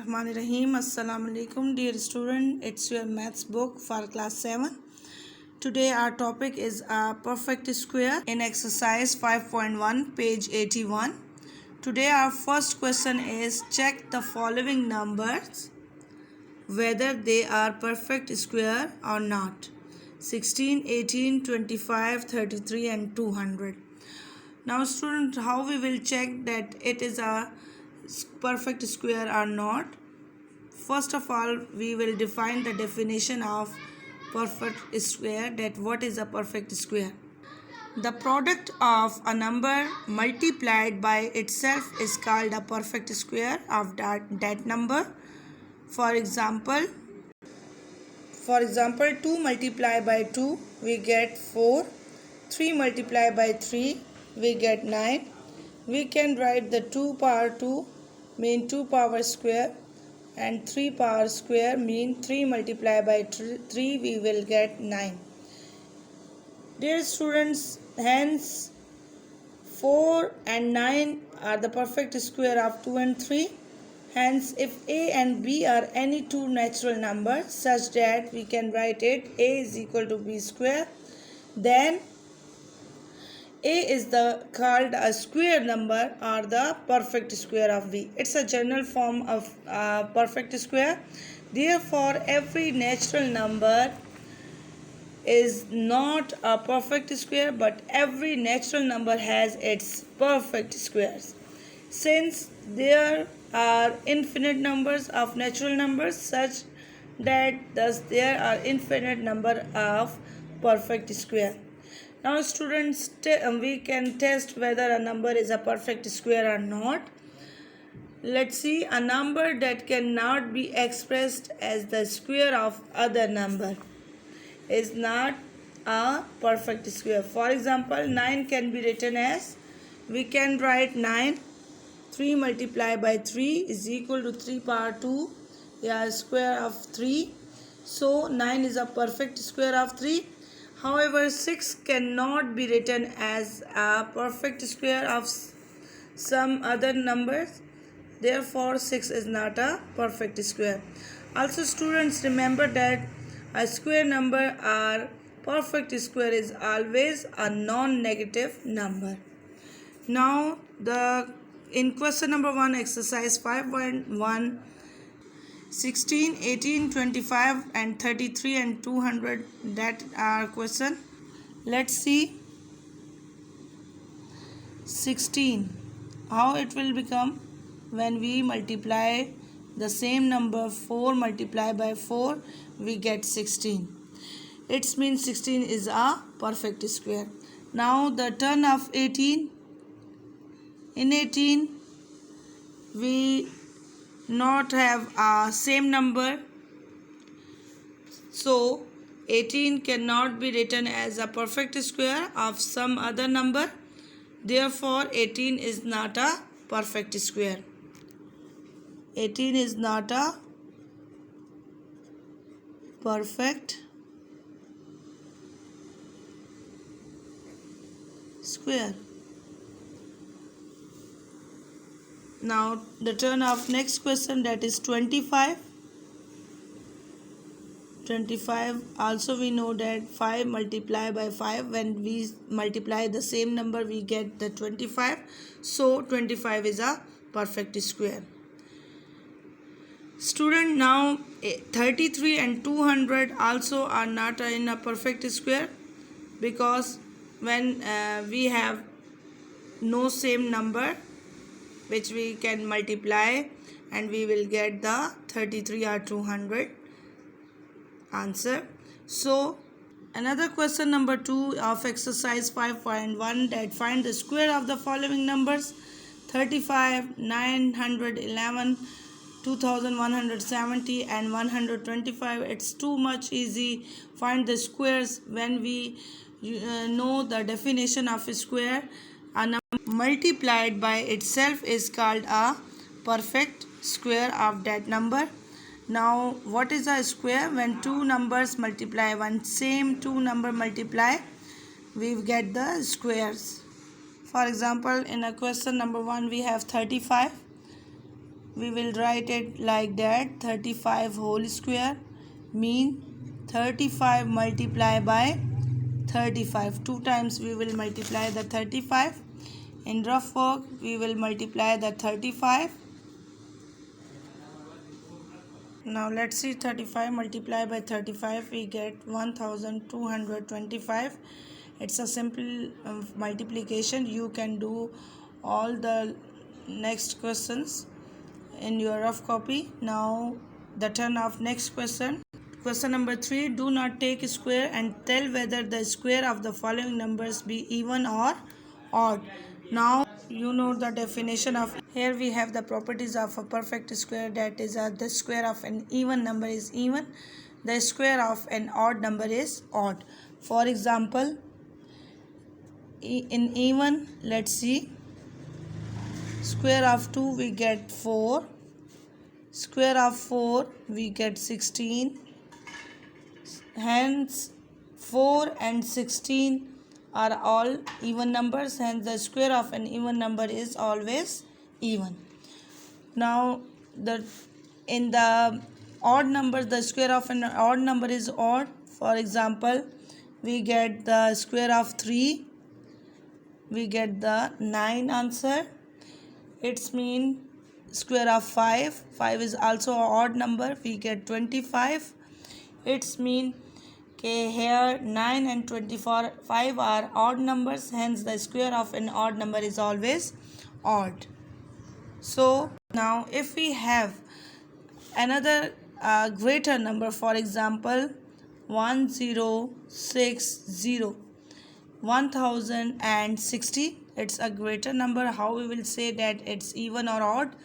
Bismillahirrahmanirrahim. Assalamu alaikum, dear student. It's your maths book for class 7. Today our topic is a perfect square in exercise 5.1, page 81. Today our first question is check the following numbers whether they are perfect square or not. 16, 18, 25, 33 and 200. Now student, how we will check that it is a perfect square or not? First of all, we will define the definition of perfect square, that what is a perfect square. The product of a number multiplied by itself is called a perfect square of that number. For example, 2 multiplied by 2 we get 4, 3 multiplied by 3 we get 9. We can write the 2 power 2 mean 2 power square and 3 power square mean 3 multiplied by 3 we will get 9. Dear students, hence 4 and 9 are the perfect square of 2 and 3. Hence, if a and b are any two natural numbers such that we can write it a is equal to b square, then a is called a square number or the perfect square of b. It's a general form of perfect square. Therefore, every natural number is not a perfect square, but every natural number has its perfect squares. Since there are infinite numbers of natural numbers, such that thus there are infinite number of perfect square. Now students, we can test whether a number is a perfect square or not. Let's see, a number that cannot be expressed as the square of other number is not a perfect square. For example, 9 can be written as, we can write 9, 3 multiplied by 3 is equal to 3 power 2, square of 3. So 9 is a perfect square of 3. However, 6 cannot be written as a perfect square of some other numbers. Therefore, 6 is not a perfect square. Also, students, remember that a square number or perfect square is always a non-negative number. Now, in question number 1, exercise 5.1, 16, 18, 25 and 33 and 200, that are question. Let's see. 16, how it will become when we multiply the same number 4 multiplied by 4 we get 16. It means 16 is a perfect square. Now the turn of 18. In 18 we not have a same number, so 18 cannot be written as a perfect square of some other number. Therefore 18 is not a perfect square. 18 is not a perfect square. Now the turn of next question, that is 25. 25, also we know that 5 multiplied by 5, when we multiply the same number we get the 25. So 25 is a perfect square. Student, now 33 and 200 also are not in a perfect square, because when we have no same number which we can multiply and we will get the 33 or 200 answer. So another question number 2 of exercise 5.1, that find the square of the following numbers: 35, 911, 2170 and 125. It's too much easy. Find the squares when we know the definition of a square. A number multiplied by itself is called a perfect square of that number. Now what is a square? When two numbers multiply, one same two number multiply, we get the squares. For example, in a question number 1 we have 35. we will write it like that. 35 whole square mean 35 multiplied by 35. 2 times we will multiply the 35. In rough work we will multiply the 35. Now let's see, 35 multiplied by 35, we get 1225. It's a simple multiplication. You can do all the next questions in your rough copy. Now the turn of next question. Question number 3. Do not take a square and tell whether the square of the following numbers be even or odd. Now you know the definition of. Here we have the properties of a perfect square, that is the square of an even number is even, the square of an odd number is odd. For example, in even, let's see, square of 2 we get 4, square of 4 we get 16. Hence 4 and 16 are all even numbers, hence the square of an even number is always even. Now in the odd numbers, the square of an odd number is odd. For example, we get the square of 3, we get the 9 answer. It's mean square of 5 is also an odd number, we get 25. It's mean here 9 and 25 are odd numbers, hence the square of an odd number is always odd. So now if we have another greater number, for example 1060, it's a greater number. How we will say that it's even or odd?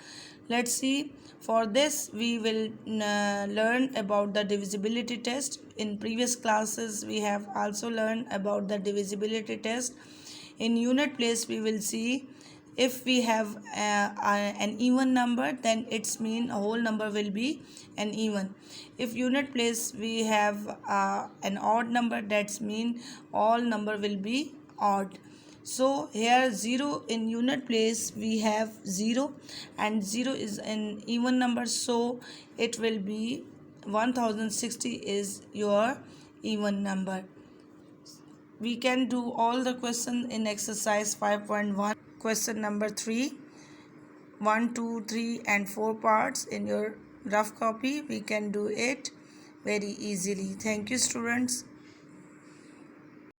Let's see. For this we will learn about the divisibility test. In previous classes we have also learned about the divisibility test. In unit place we will see, if we have an even number, then it's mean a whole number will be an even. If unit place we have an odd number, that's mean all number will be odd. So here 0 in unit place we have 0, and 0 is an even number, so it will be 1060 is your even number. We can do all the questions in exercise 5.1. Question number 3, 1, 2, 3 and 4 parts in your rough copy. We can do it very easily. Thank you, students.